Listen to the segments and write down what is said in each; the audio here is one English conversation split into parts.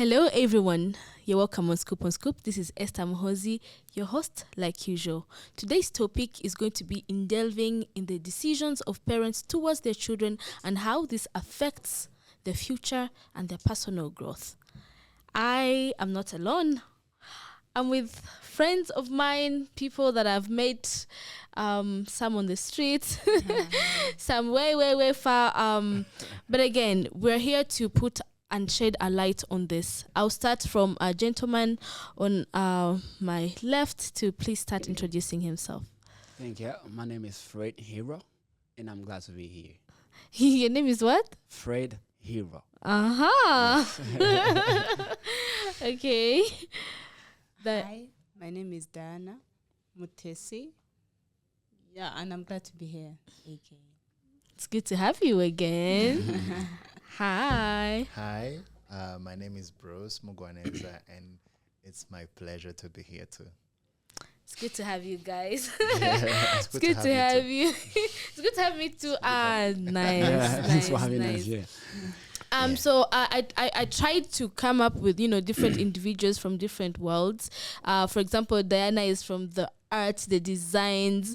Hello, everyone. You're welcome on Scoop on Scoop. This is Esther Mohozi, your host, like usual. Today's topic is going to be in delving in the decisions of parents towards their children and how this affects their future and their personal growth. I am not alone. I'm with friends of mine, people that I've met, some on the streets, some way far. But again, we're here to put and shed a light on this. I'll start from a gentleman on my left to please start introducing himself. Thank you. My name is Fred Hero, and I'm glad to be here. Your name is what? Fred Hero. Okay. Hi, my name is Diana Mutesi. Yeah, and I'm glad to be here again. It's good to have you again. Hi. Hi, my name is Bruce Mugwaneza, and it's my pleasure to be here too. It's good to have you guys. It's good to have you. It's good to have me too. Nice. Thanks for having nice. us here. So I tried to come up with, different individuals from different worlds. For example, Diana is from the art, the designs.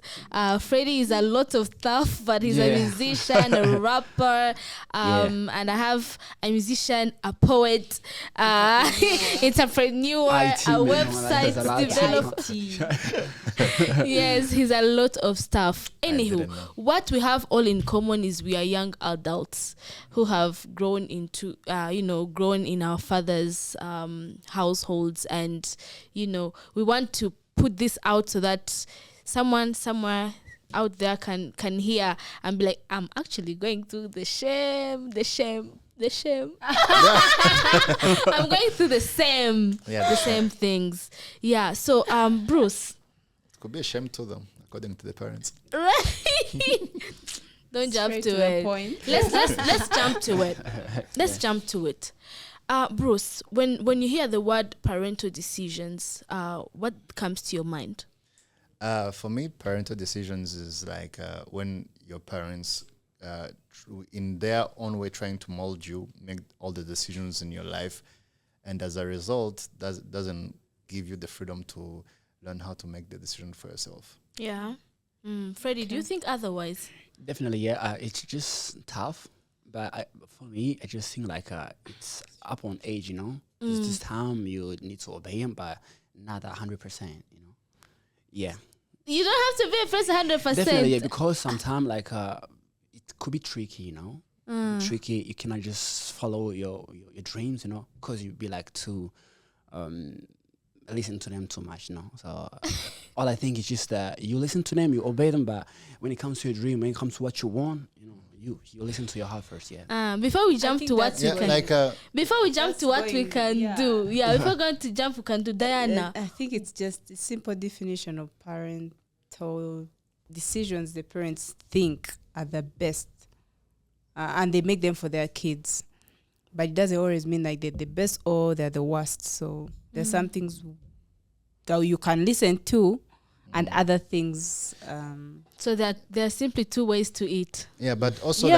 Freddie is a lot of stuff, but he's a musician, a rapper, and I have a musician, a poet, entrepreneur, a website developer. Yes, he's a lot of stuff. Anywho, what we have all in common is we are young adults who have grown into, grown in our father's households, and we want to put this out so that someone somewhere out there can hear and be like, I'm actually going through the shame. I'm going through the same things. Yeah. So Bruce. It could be a shame to them, according to the parents. Don't jump Straight to the it. point. Let's jump to it. Let's jump to it. Bruce, when you hear the word parental decisions, what comes to your mind? For me, parental decisions is like when your parents, in their own way, trying to mold you, make all the decisions in your life, and as a result, doesn't give you the freedom to learn how to make the decision for yourself. Yeah. Freddie, do you think otherwise? Definitely, yeah. It's just tough, but for me, I just think like it's up on age, There's this time you need to obey him, but not 100%, Yeah. You don't have to be a first 100%. Definitely, yeah, because sometimes like it could be tricky, Tricky. You cannot just follow your dreams, because you'd be like too listen to them too much, So all I think is just that you listen to them, you obey them, but when it comes to your dream, when it comes to what you want, you listen to your heart first, yeah. Before we jump to what we can, before we jump to what we can do, if we're going to jump, we can do Diana. I think it's just a simple definition of parental decisions the parents think are the best, and they make them for their kids. But it doesn't always mean like they're the best or they're the worst. So there's some things that you can listen to, and other things. So that there are simply two ways to eat. Yeah, but also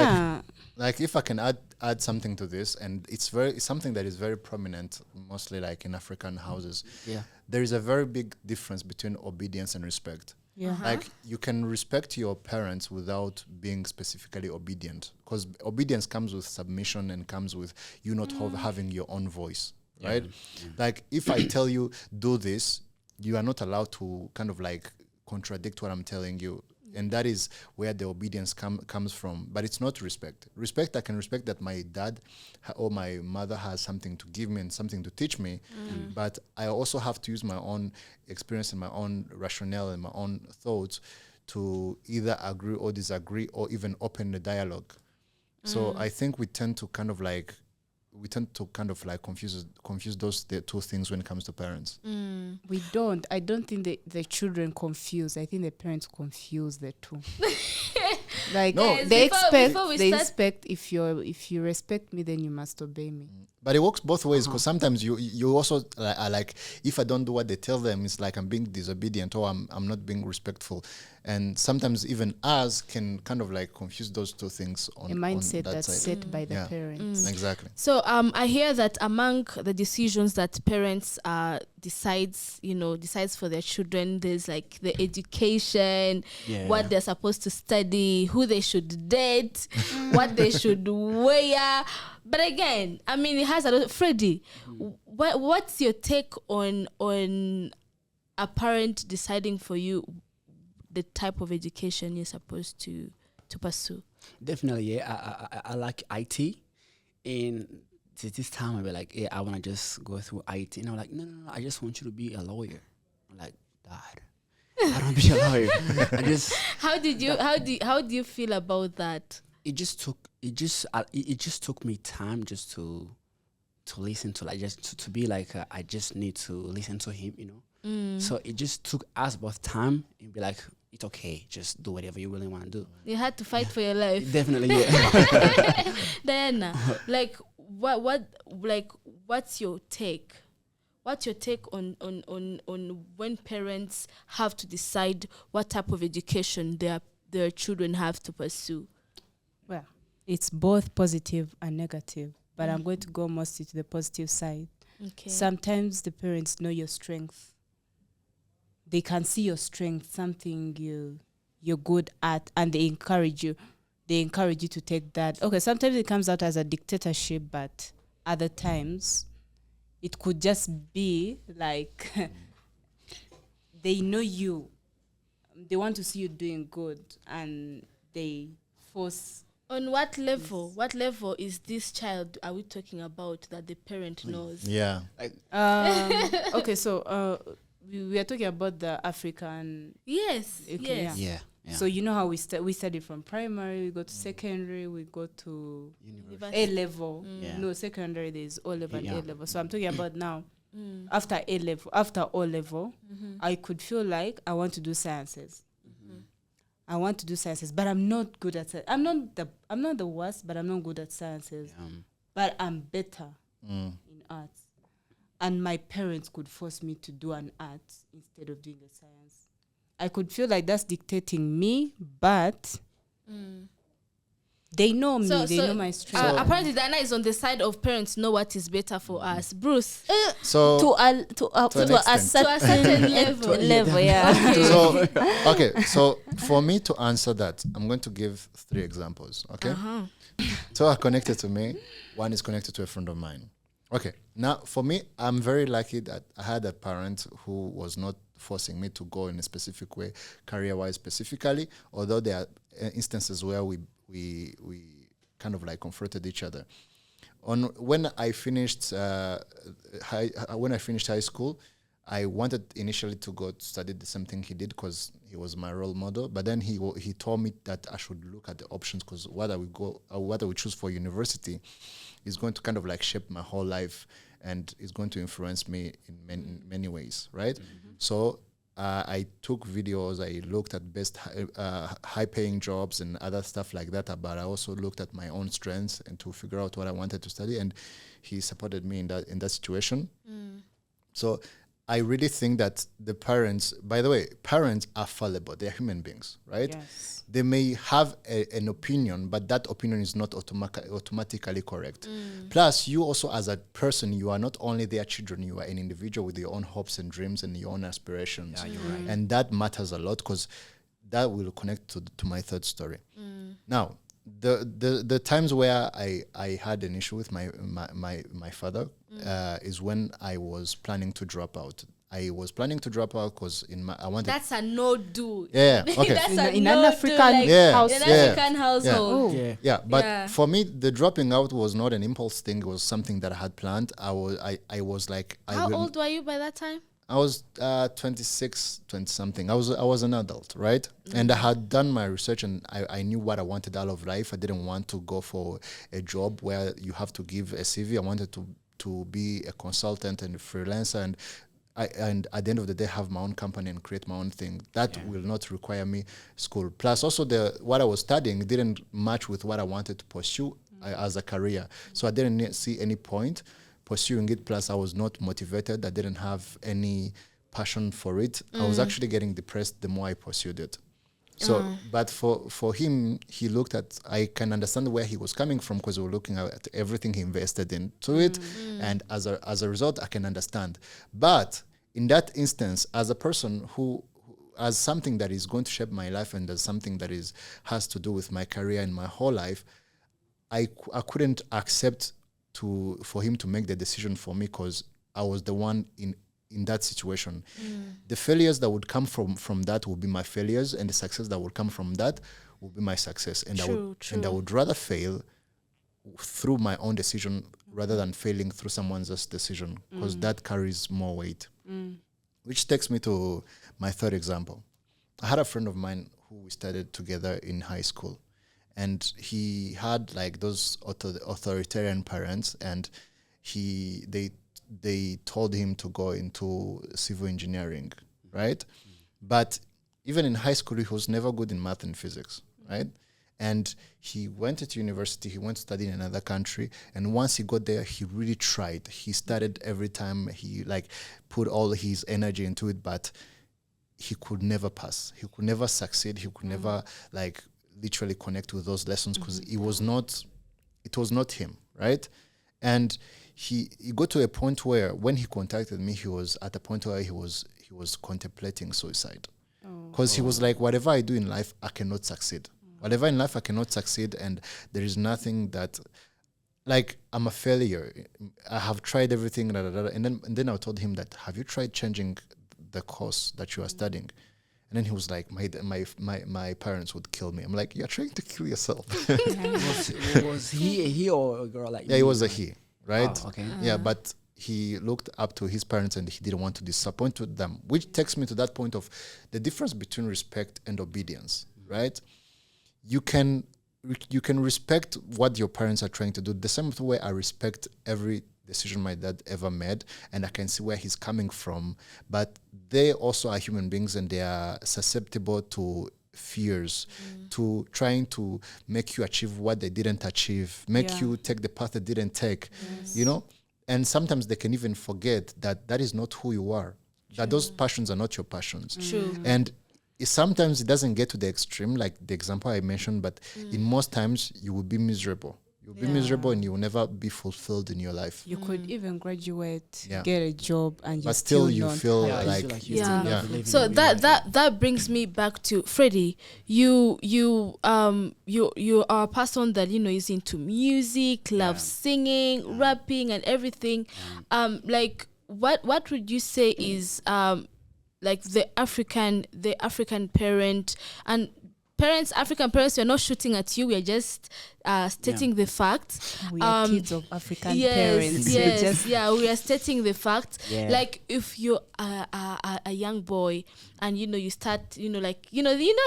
like if I can add something to this, and it's something that is very prominent, mostly like in African houses. Yeah, there is a very big difference between obedience and respect. Yeah. Like you can respect your parents without being specifically obedient, because obedience comes with submission and comes with you not having your own voice, right? Yeah. Like if I tell you do this, you are not allowed to kind of like contradict what I'm telling you. And that is where the obedience comes from. But it's not respect. Respect, I can respect that my dad or my mother has something to give me and something to teach me. But I also have to use my own experience and my own rationale and my own thoughts to either agree or disagree or even open the dialogue. So I think we tend to kind of like confuse those two things when it comes to parents. We don't. I don't think the children confuse. I think the parents confuse the two. Like No, they expect if you respect me, then you must obey me. But it works both ways, because sometimes you also are like, if I don't do what they tell them, it's like I'm being disobedient, or I'm not being respectful. And sometimes even us can kind of like confuse those two things on A mindset on that that's side. set by the parents. Exactly. So I hear that among the decisions that parents decides for their children, there's like the education, what they're supposed to study, who they should date, what they should wear. But again, I mean, it has a lot. Freddie, what's your take on a parent deciding for you the type of education you're supposed to pursue? Definitely, yeah. I like IT, and this time I'll be like, yeah, I want to just go through IT, and I'm like, no, I just want you to be a lawyer. I'm like, Dad, I don't be a lawyer. I just. How do you feel about that? It just took me time just to listen to, like, just to be like, I just need to listen to him, So it just took us both time and be like, it's okay, just do whatever you really want to do. You had to fight for your life. Definitely, yeah. Diana, like what's your take? What's your take on when parents have to decide what type of education their children have to pursue? Well, it's both positive and negative, but I'm going to go mostly to the positive side. Okay. Sometimes the parents know your strength. They can see your strength, something you're good at, and they encourage you. They encourage you to take that. Okay, sometimes it comes out as a dictatorship, but other times it could just be like they know you. They want to see you doing good, and they force. On what level? What level is this child are we talking about that the parent knows? Yeah. Okay, so we are talking about the African. Yes. Okay, yes. Yeah. So you know how we study from primary, we go to secondary, we go to University. A level. Yeah. No, secondary there's O level and Yeah. A level. So I'm talking about now. After A level, after O level, I could feel like I want to do sciences. I want to do sciences, but I'm not good at it. I'm not the worst, but I'm not good at sciences. But I'm better in arts. And my parents could force me to do an art instead of doing a science. I could feel like that's dictating me, but they know me. They know my strength. Apparently, Diana is on the side of parents know what is better for us. Bruce, So to a certain level, yeah. So okay, so for me to answer that, I'm going to give 3 examples. Okay, 2 are connected to me. 1 is connected to a friend of mine. Okay, now for me, I'm very lucky that I had a parent who was not forcing me to go in a specific way, career-wise specifically. Although there are instances where we kind of like confronted each other. When I finished high school, I wanted initially to go to study the same thing he did because he was my role model. But then he told me that I should look at the options because what I would choose for university is going to kind of like shape my whole life and is going to influence me in many ways, right? So I took videos, I looked at best high-paying jobs and other stuff like that, but I also looked at my own strengths and to figure out what I wanted to study, and he supported me in that situation. So I really think that the parents, by the way, parents are fallible. They're human beings, right? Yes. They may have an opinion, but that opinion is not automatically correct. Plus, you also as a person, you are not only their children, you are an individual with your own hopes and dreams and your own aspirations. Yeah, you're right. And that matters a lot because that will connect to my third story. Now, the times where I had an issue with my father is when I was planning to drop out. I was planning to drop out because I wanted. that's a no do. Yeah, okay. That's In a an no African household. In an Yeah. African household. Yeah. Yeah, but Yeah. for me, the dropping out was not an impulse thing. It was something that I had planned. I was like, How old were you by that time? I was 26, 20 something. I was an adult, right? And I had done my research and I knew what I wanted out of life. I didn't want to go for a job where you have to give a CV. I wanted to be a consultant and a freelancer and at the end of the day have my own company and create my own thing. That will not require me school. Plus also what I was studying didn't match with what I wanted to pursue as a career. So I didn't see any point pursuing it. Plus, I was not motivated. I didn't have any passion for it. I was actually getting depressed the more I pursued it. So, but for him, he looked at, I can understand where he was coming from because we were looking at everything he invested into it. And as a result, I can understand. But in that instance, as a person who as something that is going to shape my life and as something that has to do with my career and my whole life, I couldn't accept for him to make the decision for me because I was the one in that situation. The failures that would come from that would be my failures, and the success that would come from that would be my success. And I would rather fail through my own decision rather than failing through someone else's decision, because that carries more weight. Which takes me to my third example. I had a friend of mine who we studied together in high school, and he had like those authoritarian parents, and they told him to go into civil engineering, right? But even in high school, he was never good in math and physics, right? And he went to university, he went to study in another country, and once he got there, he really tried. He studied every time, he like put all his energy into it, but he could never pass. He could never succeed. He could never like literally connect with those lessons because it was not him, right? And he got to a point where when he contacted me, he was at a point where he was contemplating suicide. Because he was like, whatever I do in life, I cannot succeed. Whatever in life, I cannot succeed, and there is nothing that, like, I'm a failure. I have tried everything, and then I told him that, have you tried changing the course that you are studying? And then he was like, my parents would kill me. I'm like, you're trying to kill yourself. was he or a girl? Like yeah, he was a he, right? Oh, okay. Yeah, but he looked up to his parents and he didn't want to disappoint them, which takes me to that point of the difference between respect and obedience, right? You can respect what your parents are trying to do the same way I respect every decision my dad ever made, and I can see where he's coming from, but they also are human beings and they are susceptible to fears, to trying to make you achieve what they didn't achieve, make you take the path they didn't take, you know? And sometimes they can even forget that is not who you are, that those passions are not your passions. And sometimes it doesn't get to the extreme, like the example I mentioned, but in most times you will be miserable. You'll be miserable and you will never be fulfilled in your life. You could even graduate, get a job, and but still you feel like So that brings me back to Freddie. You are a person that is into music, loves singing, rapping, and everything. Like what would you say is like the African parent and parents, African parents, we're not shooting at you. We're just stating the facts. We are kids of African parents. Yes, we are stating the facts. Yeah. Like if you're a young boy and you start like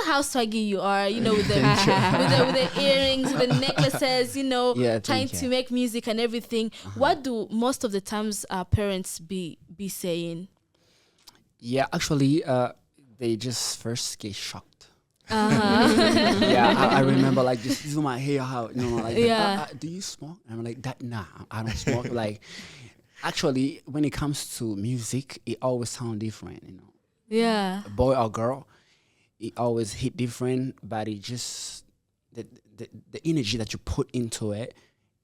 how swaggy you are, with the earrings, with the necklaces, trying to make music and everything. What do most of the times parents be saying? Yeah, actually, they just first get shocked. Yeah, I remember like this is my hair, how like do you smoke? And I'm like that. Nah, I don't smoke. Like actually, when it comes to music, it always sounds different. Yeah, boy or girl, it always hit different. But it just the energy that you put into it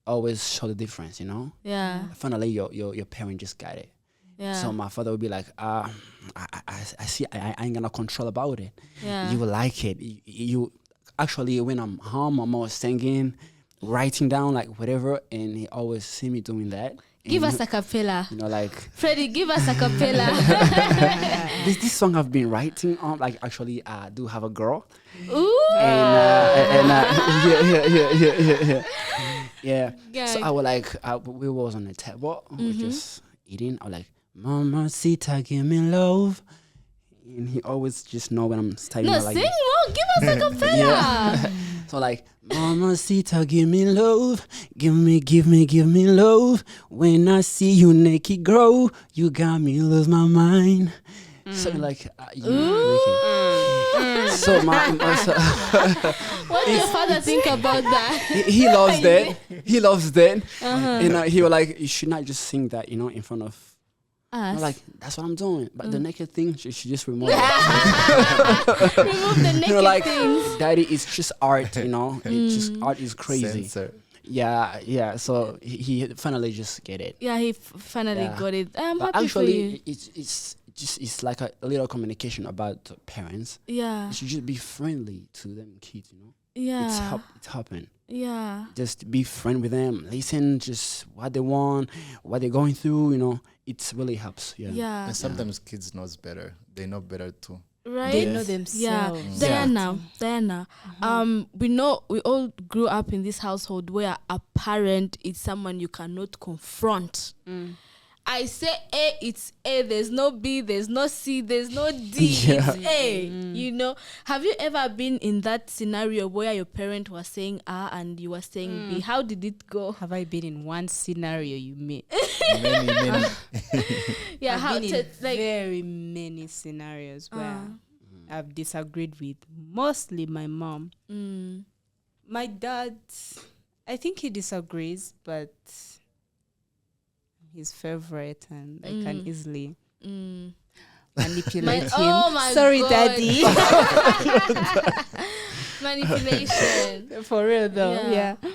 always show the difference. Yeah. Finally, your parent just got it. Yeah. So my father would be like, I see, I ain't gonna control about it. Yeah. You will like it. You actually, when I'm home, I'm always singing, writing down like whatever, and he always see me doing that. Give us a cappella. Like Freddie, give us a cappella. this song I've been writing on. Like actually, I do have a girl. Ooh. And yeah. So I was like, we was on the table, we just eating. I was like, Mama Sita, give me love. And he always just know when I'm starting. No, like, sing more. Give us a cappella. So like, Mama Sita, give me love. Give me love. When I see you naked, girl, you got me lose my mind. So like, So What do your father think about that? he loves that. He loves that. You know, he was like, you should not just sing that, you know, in front of. I'm Us. like, that's what I'm doing. But the naked thing, she just remove it. Remove the naked You know, like, things. daddy, it's just art, you know. It's just art is crazy. Censor. Yeah. So he finally just get it. Yeah, he finally Yeah. got it. I'm But happy for you. actually, it's like a little communication about the parents. Yeah, You should just be friendly to them kids, you know. yeah, It's helping. yeah, Just be friend with them. Listen, just what they want, what they're going through. You know, it really helps. Yeah. yeah. And sometimes kids knows better. They know better too. Right? They know Yeah, themselves. Diana. We know we all grew up in this household where a parent is someone you cannot confront. I say A, it's A. There's no B, there's no C, there's no D. Yeah. It's A. You know, have you ever been in that scenario where your parent was saying A and you were saying B? How did it go? Have I been in one scenario you mean? Many. Yeah, I've how been to in like? very many scenarios where I've disagreed with mostly my mom. My dad, I think he disagrees, but his favorite, and I can easily manipulate him. Oh my Sorry, God. daddy. Manipulation. For real though, Yeah. yeah.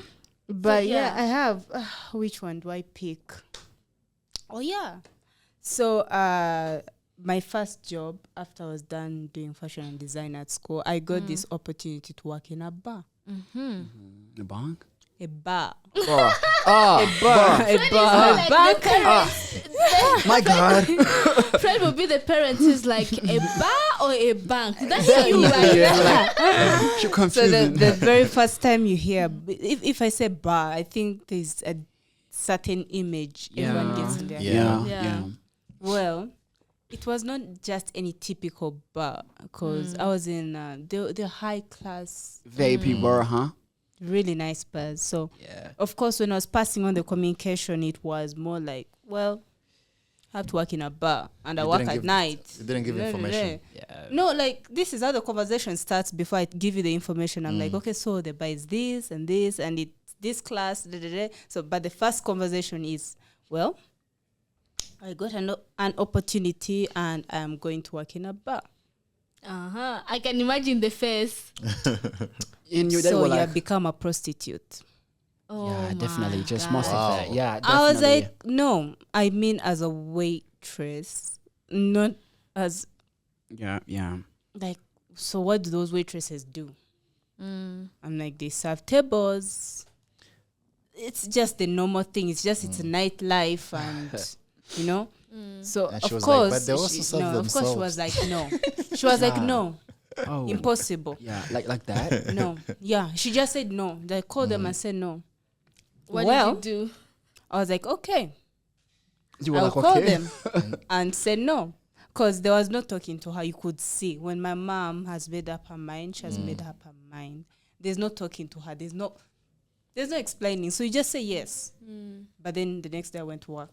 But yeah. I have. Which one do I pick? Oh yeah. So my first job after I was done doing fashion and design at school, I got this opportunity to work in a bar. The bank. A bar. Oh, A bar. Like the parents. my God. Fred will be the parent who's like a bar or a bank. Did I hear you right? You're So confusing. the very first time you hear, if I say bar, I think there's a certain image everyone gets in their head. Yeah. Yeah. Well, it was not just any typical bar because I was in the high class, VIP bar, huh? really nice bars. So Yeah. of course, when I was passing on the communication, it was more like, well, I have to work in a bar and I You work didn't at give- night. you didn't give information. Yeah. No, like this is how the conversation starts before I give you the information. I'm like, okay, so the bar is this and this and it's this class. Da, da, da. So, but the first conversation is, well, I got an opportunity and I'm going to work in a bar. I can imagine the face. And you So were you like, have become a prostitute. Oh yeah, my definitely. Just God. most of Wow. that. Yeah, definitely. I was like, no, I mean as a waitress, not as yeah. like, so what do those waitresses do? I'm like, they serve tables. It's just the normal thing. It's just it's a nightlife, and you know. So And she of was course, like, but they also serve no, of course she was like, no. She was like, no, Oh. impossible. Yeah, like that. No, yeah. She just said no. They called them and said no. What Well, did you do? I was like, okay, You were I'll like, call okay. them and say no. Because there was no talking to her. You could see when my mom has made up her mind, she has made up her mind. There's no talking to her. There's no explaining. So you just say yes. But then the next day I went to work.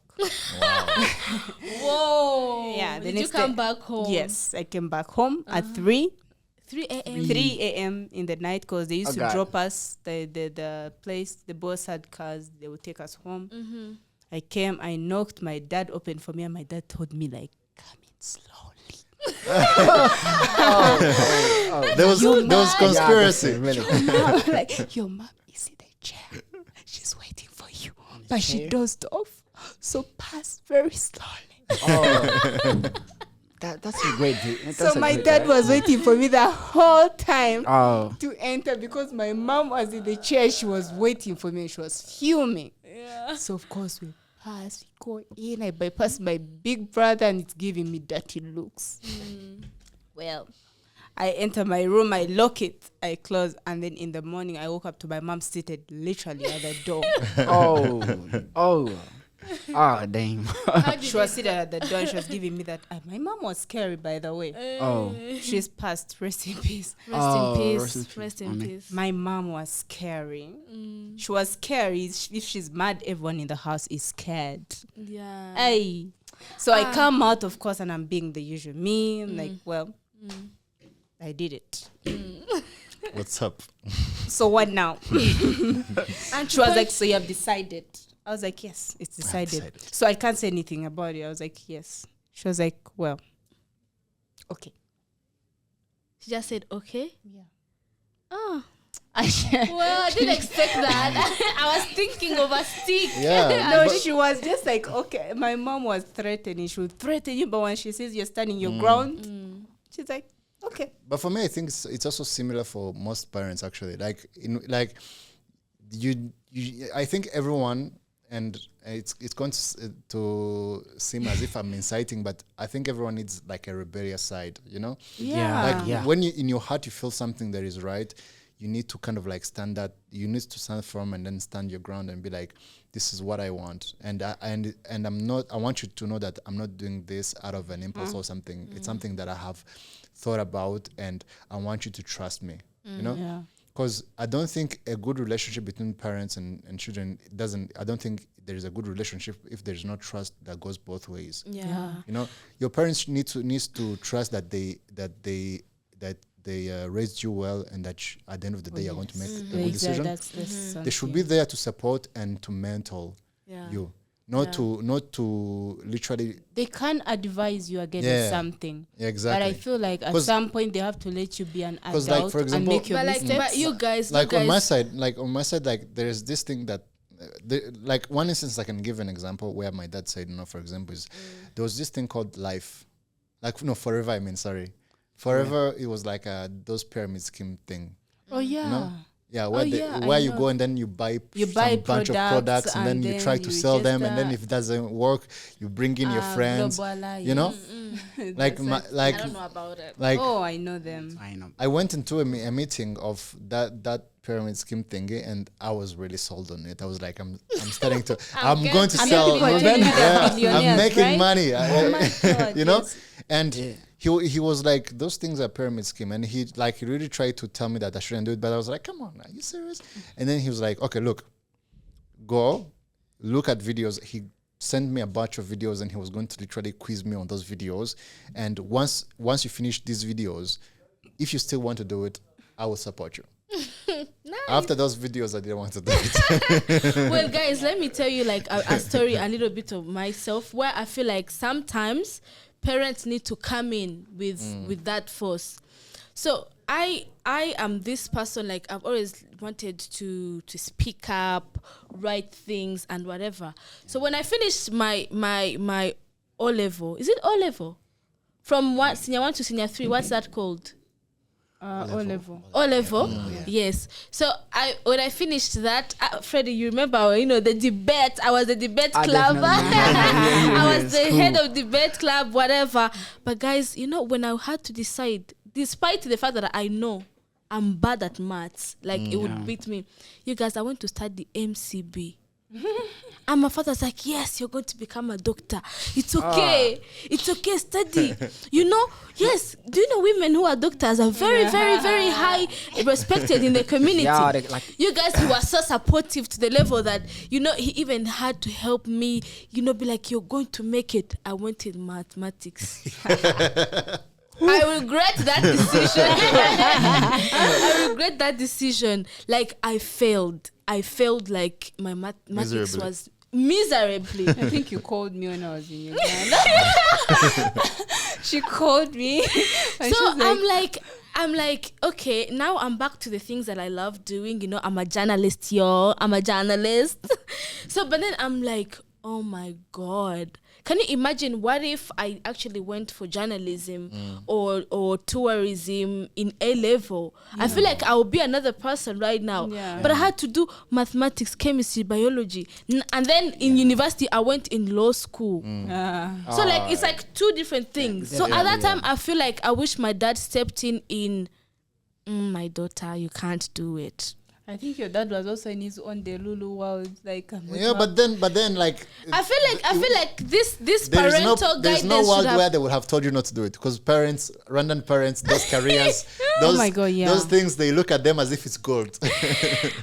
Whoa. Yeah, the Did you next come day- back home? Yes, I came back home at 3 3 a.m. 3 a.m. in the night because they used Oh, to God. drop us. The place, the boss had cars. They would take us home. I came. I knocked. My dad opened for me, and my dad told me like, "Come in slowly." There was conspiracy. Really. Mom, like, your mom is in the chair. She's waiting for you, but she dozed off. So pass very slowly. Oh. That's a great. So my dad was waiting for me the whole time Oh. to enter because my mom was in the chair. She was waiting for me. She was fuming. Yeah. So of course we pass. We go in. I bypass my big brother, and it's giving me dirty looks. Well, I enter my room. I lock it. I close, and then in the morning I woke up to my mom seated literally at the door. Oh. Oh, damn. How did She was seated at the door. And she was giving me that. My mom was scary, by the way. Oh. She's passed. Rest in peace. Rest Oh, in peace. rest in peace. Rest in Amen. peace. My mom was scary. She was scary. If she's mad, everyone in the house is scared. Yeah. Hey. So I come out, of course, and I'm being the usual me. I'm like, well, I did it. What's up? So what now? And She was like, so you have decided? I was like, yes, it's decided. decided. So I can't say anything about it. I was like, yes. She was like, well, okay. she just said, okay. Yeah. Oh, I well, I didn't expect that. I was thinking of a stick. Yeah. No, but- she was just like, okay. My mom was threatening. She would threaten you, but when she says you're standing your ground, she's like, okay. But for me, I think it's also similar for most parents actually. Like I think everyone, and it's going to seem as if I'm inciting, but I think everyone needs like a rebellious side, you know? Yeah. Like when you in your heart you feel something that is right, you need to kind of like stand up. You need to stand firm and then stand your ground and be like, this is what I want, and I'm not. I want you to know that I'm not doing this out of an impulse or something. It's something that I have thought about, and I want you to trust me. You know. Yeah. Because I don't think a good relationship between parents and children I don't think there is a good relationship if there's no trust that goes both ways. Yeah. You know, your parents needs to trust that they raised you well, and that at the end of the day you're going to make a good decision. That's They should be there to support and to mentor Yeah. you, not to literally. They can't advise you against Yeah. something. Yeah, exactly. But I feel like at 'Cause- some point they have to let you be an 'cause, adult like, for and example- make your But like, mistakes. but you guys, Like you on my guys, side, like there is this thing that, like one instance I can give an example where my dad said, for example, is there was this thing called life, like forever. I mean, sorry, forever. It was like those pyramid scheme thing. Oh yeah. You know? Yeah, where, yeah, where I you know. go and then you buy buy some bunch of products and then you try to sell them, and then if it doesn't work, you bring in your friends. Global, You know, like I don't know about it. like oh, I know them. I know. I went into a meeting of that pyramid scheme thingy, and I was really sold on it. I was like, I'm starting to, I'm going to I'm sell. people are telling you they're I'm millionaires, making right? money. Oh my God, you know, yes. and he was like, those things are pyramid scheme, and he really tried to tell me that I shouldn't do it, but I was like, come on, are you serious? And then he was like, okay, look at videos. He sent me a bunch of videos, and he was going to literally quiz me on those videos. And once you finish these videos, if you still want to do it, I will support you. After those videos, I didn't want to do it. Well, guys, let me tell you like a story, a little bit of myself, where I feel like sometimes parents need to come in with that force. So I am this person, like I've always wanted to speak up, write things and whatever. So when I finished my O level, is it O level? From senior 1 to senior 3, what's that called? O level. O level, yes. So when I finished that, Freddie, you remember, the debate. I was the debate club. Definitely. I was the head of debate club, whatever. But guys, when I had to decide, despite the fact that I know I'm bad at maths, like it would beat me. You guys, I went to start the MCB. And my father's like, yes, you're going to become a doctor. It's okay. It's okay, study. Yes. Do you know women who are doctors are very, very, very high respected in the community? Yeah, You guys who are so supportive to the level that, he even had to help me, be like, you're going to make it. I went in mathematics. I regret that decision. I regret that decision. Like, I failed. Like my mathematics was miserably. I think you called me when I was in Uganda. She called me. And So she's I'm like, okay, now I'm back to the things that I love doing. I'm a journalist, y'all. I'm a journalist. So, but then I'm like, oh my God. Can you imagine what if I actually went for journalism or tourism in A level? I feel like I would be another person right now. Yeah. But I had to do mathematics, chemistry, biology. And then in university, I went in law school. So like it's like two different things. So at that time, I feel like I wish my dad stepped in my daughter, you can't do it. I think your dad was also in his own Delulu world. Like, but then like I feel like this there's parental there's guidance no world should have. where they would have told you not to do it, because random parents, those careers, Oh my God, yeah. those things, they look at them as if it's gold.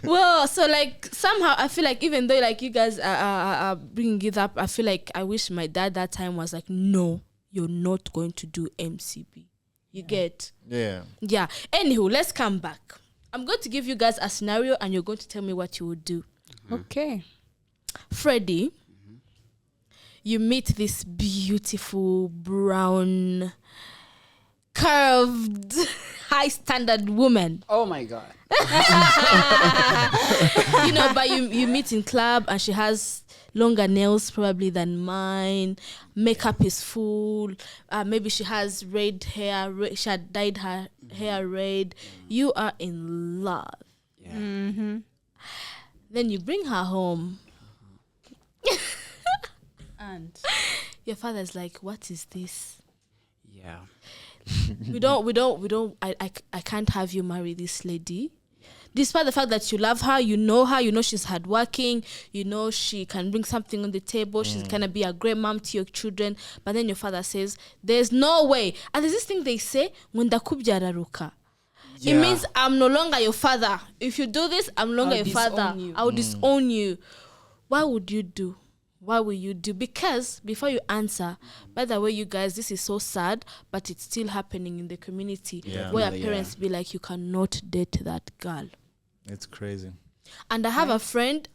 Well, so like somehow I feel like even though like you guys are bringing it up, I feel like I wish my dad that time was like, no, you're not going to do MCB. You get? Yeah. Yeah. Anywho, let's come back. I'm going to give you guys a scenario and you're going to tell me what you would do. Okay. Freddie, you meet this beautiful, brown, curved, high standard woman. Oh my God. But you meet in club and she has longer nails probably than mine. Makeup is full. Maybe she has red hair. She had dyed her hair red. You are in love. Yeah. Then you bring her home. And Your father's like, what is this? Yeah. we don't I can't have you marry this lady. Despite the fact that you love her, you know she's hardworking, you know she can bring something on the table, she's gonna be a great mom to your children. But then your father says, there's no way. And there's this thing they say, when dakubyararuka. It means I'm no longer your father. If you do this, I'm no longer your father. I will disown you. What would you do? What will you do? Because before you answer, by the way, you guys, this is so sad, but it's still happening in the community where your parents be like, you cannot date that girl. It's crazy. And I have a friend,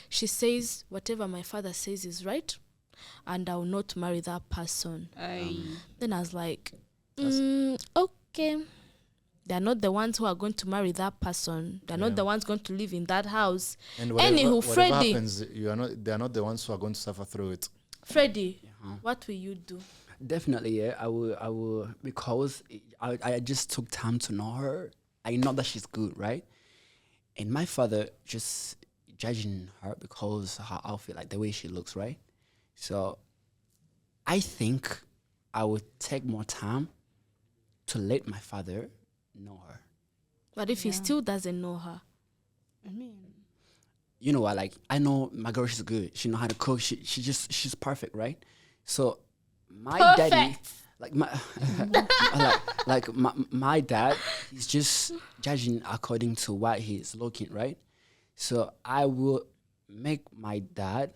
she says, whatever my father says is right, and I will not marry that person. Then I was like, okay. They're not the ones who are going to marry that person. They're not the ones going to live in that house. And Anywho, Freddie, happens, they are not the ones who are going to suffer through it. Freddie, what will you do? Definitely, yeah. I will, because I just took time to know her. I know that she's good, right? And my father just judging her because her outfit, like the way she looks, right? So I think I would take more time to let my father know her. But if he still doesn't know her? I mean, you know what, like, I know my girl, she's good. She know how to cook. She's perfect, right? So my daddy, like my dad, he's just judging according to what he's looking, right? So I will make my dad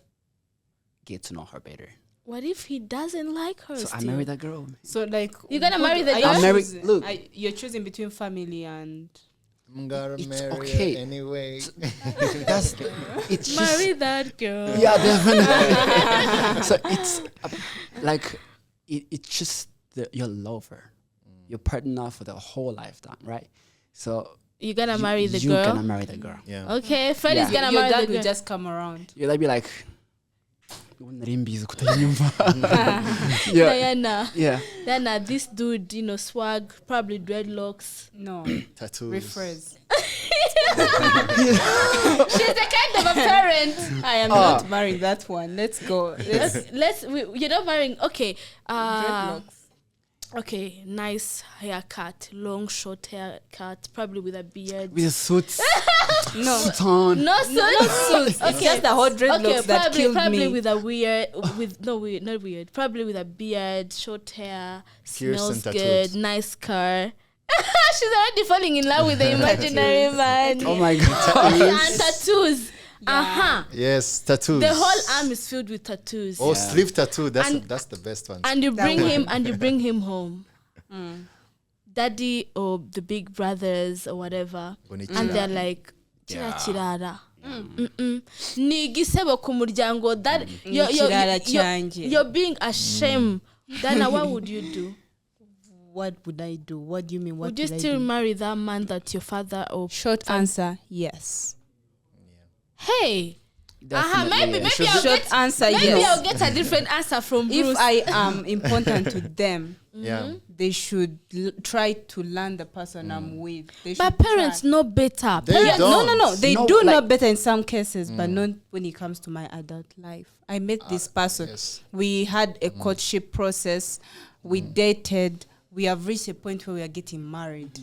get to know her better. What if he doesn't like her? So still? I marry that girl. so like You're gonna marry the girl? I'm married. Look, you're choosing between family and I'm gonna It's marry okay. her anyway. that's it's Marry just that girl. yeah, definitely. So it's like it's just your lover, your partner for the whole lifetime, right? So You're gonna marry the you're girl? gonna marry the girl. Yeah. Okay, Freddie's Yeah. gonna your marry dad the will girl. just come around. You'll be like, yeah, Diana, this dude, swag, probably dreadlocks. No, Tattoos. rephrase. She's the kind of a parent. I am not marrying that one. Let's go. You're not marrying. Okay. Dreadlocks. Okay, nice haircut, long, short haircut, probably with a beard. with the suits, No, suit on. No suits. it's just the whole dreadlocks that killed probably me. with a not weird. Probably with a beard, short hair, smells Piercing good, tattoos. nice car. She's already falling in love with the imaginary man. Oh my god. And tattoos. Yes, tattoos. The whole arm is filled with tattoos. Oh, sleeve tattoo. That's And- that's the best one. And you That bring him one. and you bring him home. Daddy or the big brothers or whatever. Bonichira. And they're like, Yeah. kirara. Ni igisebo ku muryango. That Kirara cyanje. you're being ashamed. Dana, what would you do? What would I do? What do you mean? What Would you would I still do? marry that man that your father or Short answer, yes. hey? Definitely, Maybe yeah. I'll Short get answer, maybe yes. I'll get a different answer from Bruce. If I am important to them, Yeah. they should try to learn the person I'm with. They But should parents try. know better. They Parents, don't. No. They No, do like- know better in some cases, but not when it comes to my adult life. I met this person. yes. We had a courtship process. We dated. We have reached a point where we are getting married.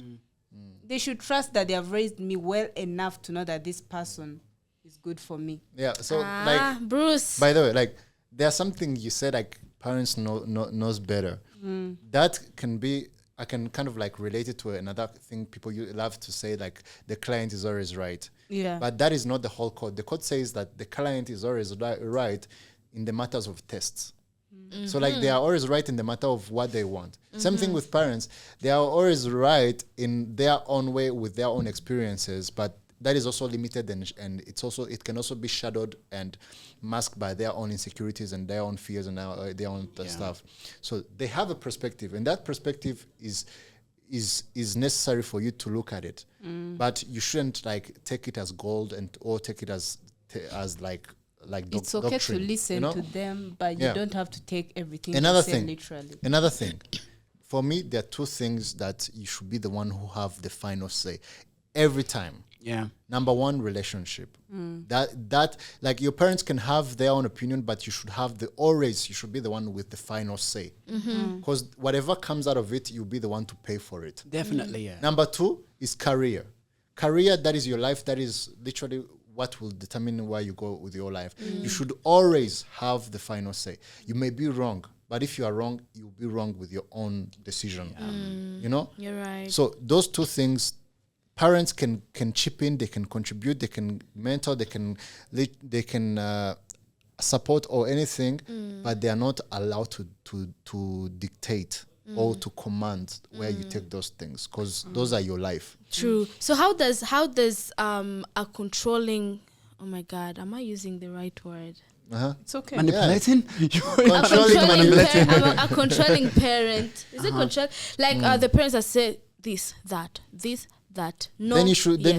They should trust that they have raised me well enough to know that this person is good for me. Yeah. So like, Bruce. by the way, like there's something you said like parents knows better. That can be. I can kind of like relate it to another thing people love to say, like the client is always right. Yeah. But that is not the whole code. The code says that the client is always right in the matters of tests. So like they are always right in the matter of what they want. Same thing with parents. They are always right in their own way with their own experiences, but that is also limited and it can also be shadowed and masked by their own insecurities and their own fears and their own stuff. So they have a perspective, and that perspective is necessary for you to look at it. But you shouldn't like take it as gold or take it as it's okay doctrine, to listen to them, but you don't have to take everything literally. Another thing, for me, there are two things that you should be the one who have the final say every time. Yeah. Number one, relationship. That like your parents can have their own opinion, but you should be the one with the final say. Because whatever comes out of it, you'll be the one to pay for it. Definitely, yeah. Number two is career. Career, that is your life. That is literally what will determine where you go with your life. You should always have the final say. You may be wrong, but if you are wrong, you'll be wrong with your own decision. You know? You're right. So those two things, parents can chip in, they can contribute, they can mentor, they can support or anything, but they are not allowed to dictate or to command where you take those things, because those are your life. True. So how does a controlling, oh my God, am I using the right word? It's okay. Manipulating? A controlling parent. Is it control? Like the parents that say this, that. No. Then you should be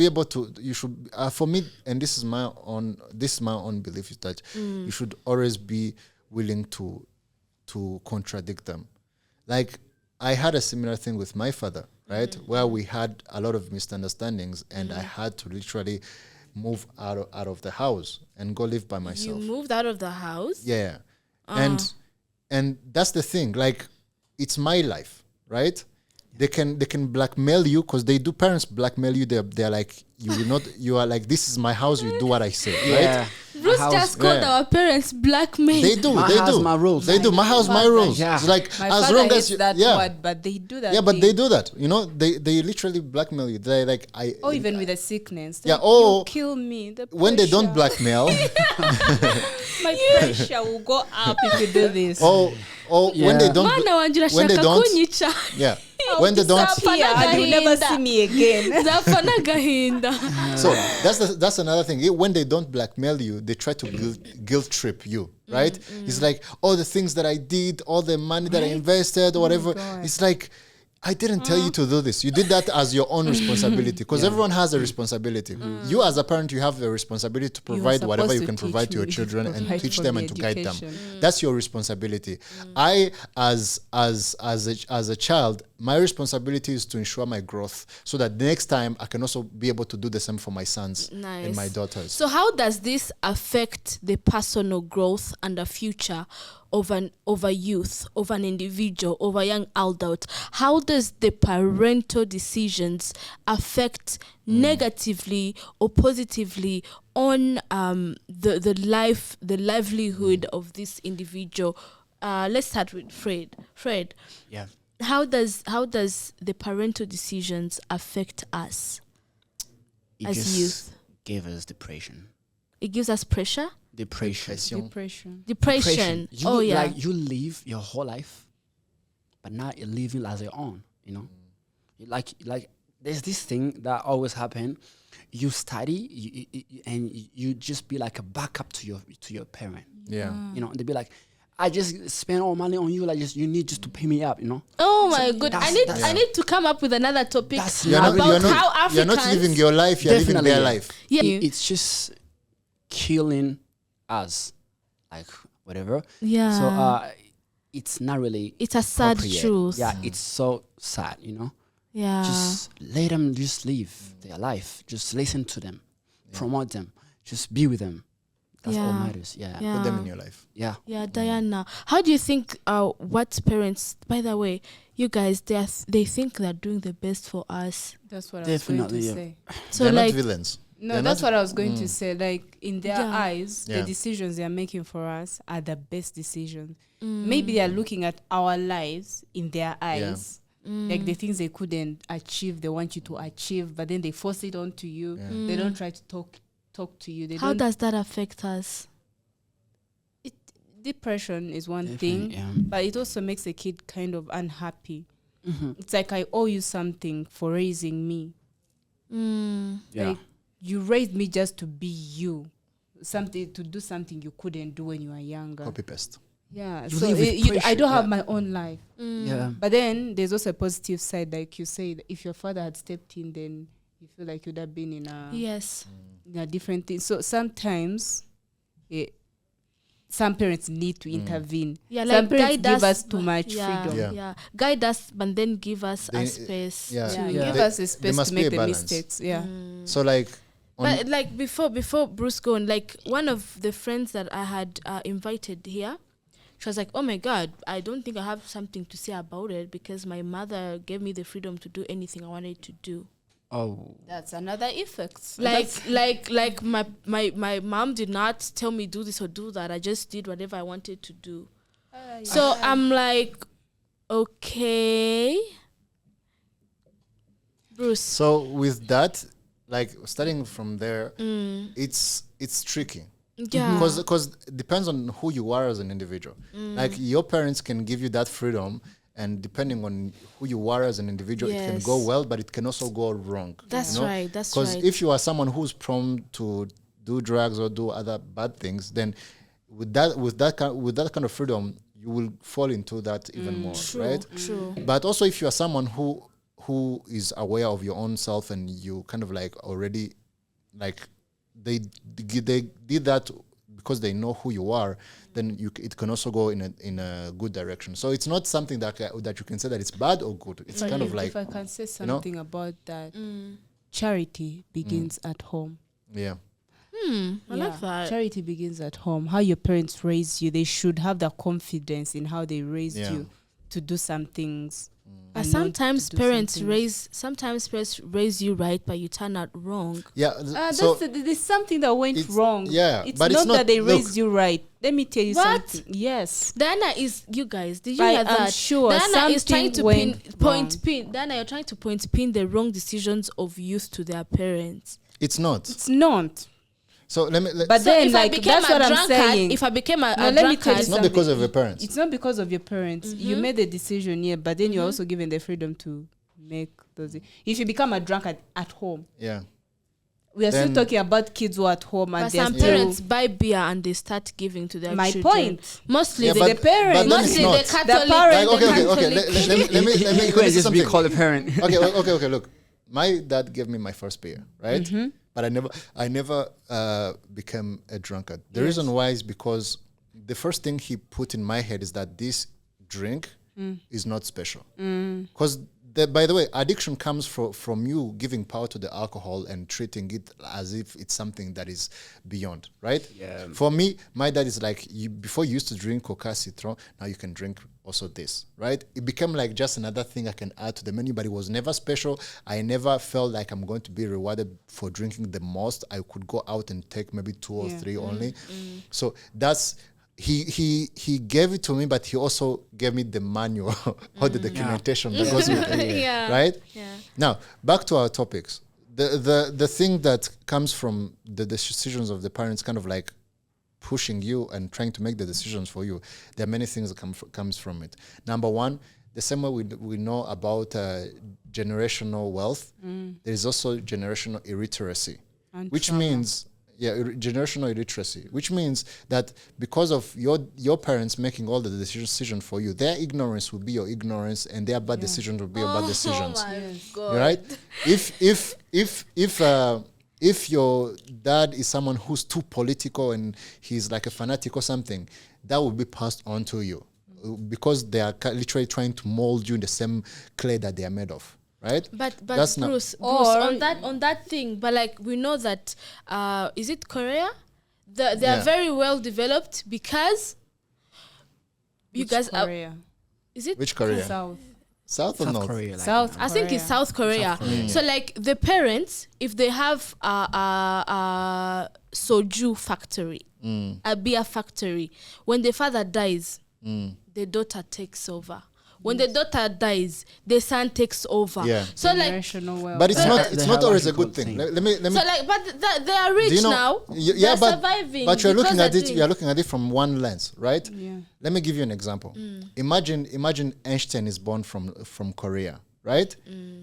able to. You should for me, and this is my own belief, is that you should always be willing to contradict them. Like I had a similar thing with my father, right? Where we had a lot of misunderstandings, and I had to literally move out of the house and go live by myself. You moved out of the house? Yeah. And that's the thing. Like it's my life, right? They can blackmail you, because parents blackmail you. They're like, you are like, this is my house, you do what I say, right? Bruce just called our parents blackmail. They do. My rules. They do. My house, my rules. Yeah. It's like My as father long as hates that word, but they do that. Yeah, but they do that. You know, they literally blackmail you. They like even with a sickness. Yeah. You kill me. When they don't blackmail, my pressure will go up if you do this. When they don't. When they don't. Yeah. When they don't. And you never see me again. So that's another thing. When they don't blackmail you, they try to guilt trip you, right? It's like all the things that I did, all the money that I invested, or whatever. It's like, I didn't tell you to do this. You did that as your own responsibility, because everyone has a responsibility. You as a parent, you have the responsibility to provide whatever you can provide to your children and teach them and to guide them. That's your responsibility. I, as a child, my responsibility is to ensure my growth, so that the next time I can also be able to do the same for my sons and my daughters. So how does this affect the personal growth and the future of an youth, of an individual, of a young adult? How does the parental decisions affect negatively or positively on the livelihood of this individual? Let's start with Fred. Yeah. How does the parental decisions affect us as youth? Gave us depression. It gives us pressure. Depression. You Like you live your whole life, but now you're living as your own. You know, like there's this thing that always happen. You study, and you just be like a backup to your parent. Yeah. You know, they be like, I just spend all money on you. Like, you need just to pay me up. You know. Oh my God! I need to come up with another topic how Africans. You're not living your life. You're living their life. Yeah. It's just killing us, like whatever. Yeah. So it's not really. It's a sad truth. Yeah, it's so sad. You know. Yeah. Just let them just live their life. Just listen to them, promote them, just be with them. That's all matters. Yeah. Put them in your life. Yeah. Yeah, Diana. How do you think what parents, by the way, you guys, they think they're doing the best for us? That's what I was going to yeah. say. So they're like not villains. No, that's what I was going to say. Like in their eyes, the decisions they are making for us are the best decisions. Maybe they are looking at our lives in their eyes. Like the things they couldn't achieve, they want you to achieve, but then they force it onto you. They don't try to talk to you. How does that affect us? depression is one Definitely, thing, yeah. but it also makes a kid kind of unhappy. Mm-hmm. It's like I owe you something for raising me. Yeah. Like you raised me just to be you, something to do something you couldn't do when you were younger. Copy paste. Yeah, You so live with I pressure, don't have yeah. my own life. Yeah. But then there's also a positive side, like you said, if your father had stepped in, then you feel like you'd have been in a different thing. So sometimes some parents need to intervene. Yeah, Some like parents guide give us, us too much freedom. Yeah. Yeah, guide us, but then give us a They- space. yeah. Yeah, to, give There- us a there space must to be a make the balance. mistakes. Yeah. So like, But like before Bruce go on, like one of the friends that I had invited here, she was like, "Oh my God, I don't think I have something to say about it because my mother gave me the freedom to do anything I wanted to do." Oh. That's another effect. Like my mom did not tell me do this or do that. I just did whatever I wanted to do. So I'm like, okay, Bruce. so with that, like starting from there, it's tricky. Yeah. Because it depends on who you are as an individual. Like your parents can give you that freedom, and depending on who you are as an individual, it can go Yes. well, but it can also go wrong. That's right. That's Because right. if you are someone who's prone to do drugs or do other bad things, then with that kind of freedom, you will fall into that even more, right? True. But also, if you are someone who is aware of your own self and you kind of like already like they did that because they know who you are, then it can also go in a good direction. So it's not something that you can say that it's bad or good. It's kind of like, if I can say you know? something about that, charity begins at home. yeah. I like that. Charity begins at home. How your parents raise you, they should have the confidence in how they raised Yeah. you to do some things. But and not sometimes to do parents something. raise you right, but you turn out wrong. Yeah. So there's something that went it's- wrong. yeah, it's but not it's not- that they look. raised you right. Let me tell you What? something. Yes. Diana is, you guys, did you But hear I'm that? sure Diana is trying to something went Diana, you're trying to pin the wrong decisions of youth to their parents. it's not. It's not. So let me. But So then, if I like, became that's a what I'm drunkard, saying. if I became a No, let me tell drunkard, you it's not something. because of your parents. It's not because of your parents. You made the decision, yeah, but then you're also given the freedom to make those. If you become a drunkard at home, Yeah. we are Then- still talking about kids who are at home and but they're some still. parents buy beer and they start giving to their My children. point. Mostly Yeah, the, but- the parents. but then it's mostly not. the Catholic. parents- Like, okay. Catholic. Let me You say couldn't just be something. called a parent. Okay. Look, my dad gave me my first beer, right? But I never became a drunkard. The reason why is because the first thing he put in my head is that this drink is not special. Because by the way, addiction comes from you giving power to the alcohol and treating it as if it's something that is beyond, right? Yeah. For me, my dad is like, before you used to drink Coca Citron, now you can drink also this, right? It became like just another thing I can add to the menu, but it was never special. I never felt like I'm going to be rewarded for drinking the most. I could go out and take maybe 2 or 3 only. So that's, he gave it to me, but he also gave me the manual or the documentation that goes with it, Yeah. right? Yeah. Now, back to our topics. The thing that comes from the decisions of the parents kind of like pushing you and trying to make the decisions for you, there are many things that comes from it. Number one, the same way we know about generational wealth, there is also generational illiteracy, which means generational illiteracy, which means that because of your parents making all the decision for you, their ignorance will be your ignorance, and their bad decisions will be your bad decisions. Oh my God. Right? If your dad is someone who's too political and he's like a fanatic or something, that will be passed on to you because they are literally trying to mold you in the same clay that they are made of, right? But That's not- Bruce, Or- on that thing, but like we know that is it Korea? They Yeah. are very well developed because you guys are. Korea. Is it Which Korea? South. Or South North? Korea. Like, South. I think it's South Korea. So like the parents, if they have a soju factory, a beer factory, when the father dies, the daughter takes over. When the daughter dies, the son takes over. Yeah. So like, Generational wealth. But it's They not have always a actually good thing. good Let me so like, but they are rich do you know, now. yeah, They're surviving. but you're because looking at they're it. doing- You're looking at it from one lens, right? Yeah. Let me give you an example. Imagine Einstein is born from Korea, right?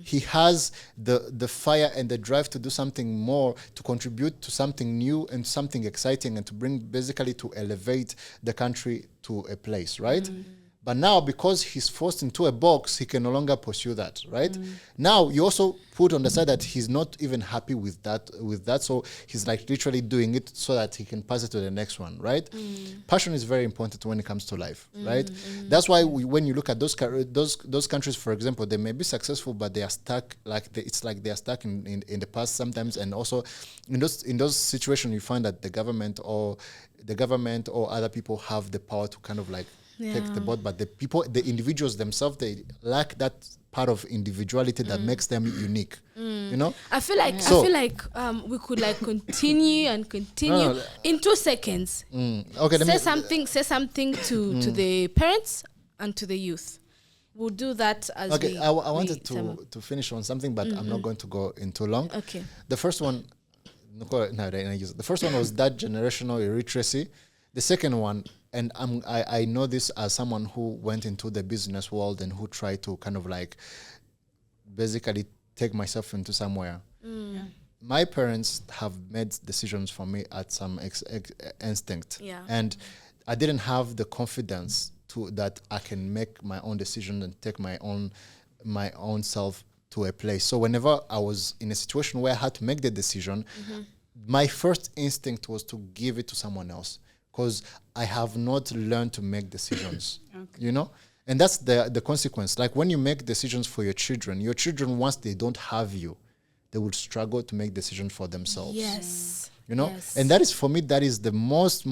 He has the fire and the drive to do something more, to contribute to something new and something exciting, and to bring, basically, to elevate the country to a place, right? But now, because he's forced into a box, he can no longer pursue that, right? Now, you also put on the side that he's not even happy with that. So he's like literally doing it so that he can pass it to the next one, right? Passion is very important when it comes to life, right? That's why when you look at those countries, for example, they may be successful, but they are stuck. It's like they are stuck in the past sometimes, and also in those situations, you find that the government or other people have the power to kind of like take the board, but the individuals themselves, they lack that part of individuality that makes them unique. You know, I feel like we could like continue No. in 2 seconds. Okay, Say something to the parents and to the youth. We'll do that as okay. we. I wanted we to finish on something, but I'm not going to go in too long. Okay. The first one, the first one was that generational illiteracy. The second one, and I know this as someone who went into the business world and who tried to kind of like basically take myself into somewhere. My parents have made decisions for me at some instinct, Yeah. and I didn't have the confidence that I can make my own decision and take my own self to a place. So whenever I was in a situation where I had to make the decision, my first instinct was to give it to someone else, because I have not learned to make decisions, you know? And that's the consequence. Like when you make decisions for your children, once they don't have you, they will struggle to make decisions for themselves. Yes. You know? Yes. And that is, for me, that is the most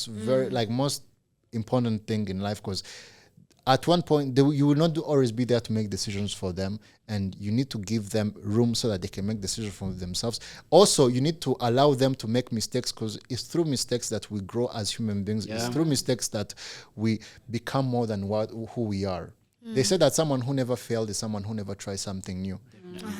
very, like, most important thing in life, because at one point, you will not always be there to make decisions for them, and you need to give them room so that they can make decisions for themselves. Also, you need to allow them to make mistakes, because it's through mistakes that we grow as human beings. It's through mistakes that we become more than who we are. They say that someone who never failed is someone who never tried something new.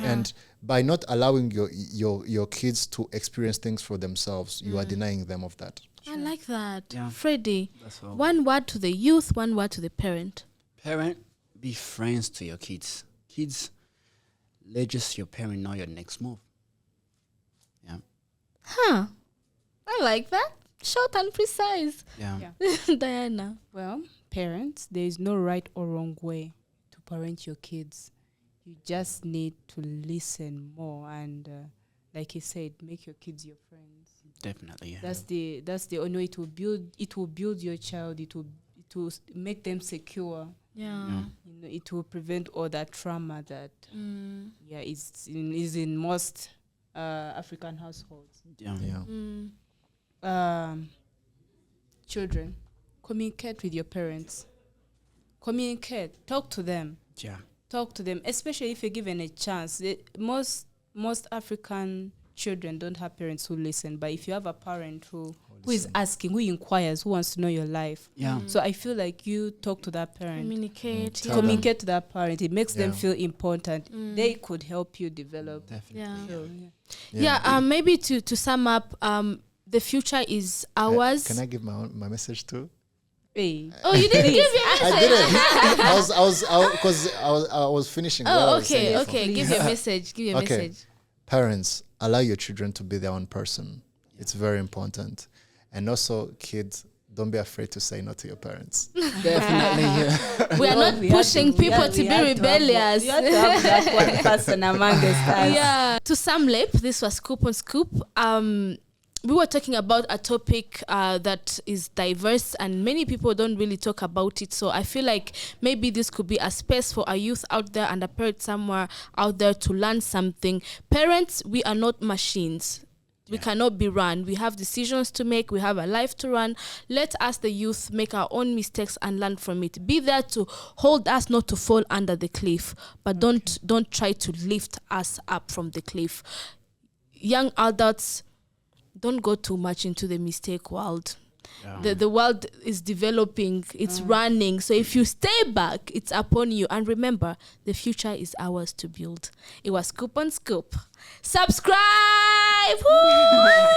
And by not allowing your kids to experience things for themselves, you are denying them of that. I like that. Yeah. Freddie, That's all. one word to the youth, one word to the parent. Parent, be friends to your kids. Kids, let just your parent know your next move. Yeah. Huh. I like that. Short and precise. Yeah. Diana. Well, parents, there is no right or wrong way to parent your kids. You just need to listen more and, like you said, make your kids your friends. Definitely. Yeah. That's the only way it will build your child. It will make them secure. Yeah. You know, it will prevent all that trauma that is in most African households. Yeah. Children, communicate with your parents. Communicate. Talk to them. Yeah. Talk to them, especially if you're given a chance. Most African children don't have parents who listen, but if you have a parent who is asking, who inquires, who wants to know your life. Yeah. So I feel like you talk to that parent. Communicate. Tell Yeah. Communicate to that parent. It makes them Yeah. feel important. They could help you develop. Definitely. Yeah. So, Yeah. Maybe to sum up, the future is ours. Can I give my message too? Hey. Oh, you didn't give your I didn't. Because I was finishing. what I Oh, was saying okay, before. okay. Give your message. Give your Okay. message. Parents, allow your children to be their own person. It's very important. And also, kids, don't be afraid to say no to your parents. Definitely. Yeah. We are not pushing people to be rebellious. You have to have that one person among us. Yeah. To sum up, this was Scoop on Scoop. We were talking about a topic that is diverse and many people don't really talk about it. So I feel like maybe this could be a space for a youth out there and a parent somewhere out there to learn something. Parents, we are not machines. We cannot be run. We have decisions to make. We have a life to run. Let us, the youth, make our own mistakes and learn from it. Be there to hold us not to fall under the cliff, but don't try to lift us up from the cliff. Young adults, don't go too much into the mistake world. The world is developing, it's running. So if you stay back, it's upon you. And remember, the future is ours to build. It was Scoop on Scoop. Subscribe! Woo!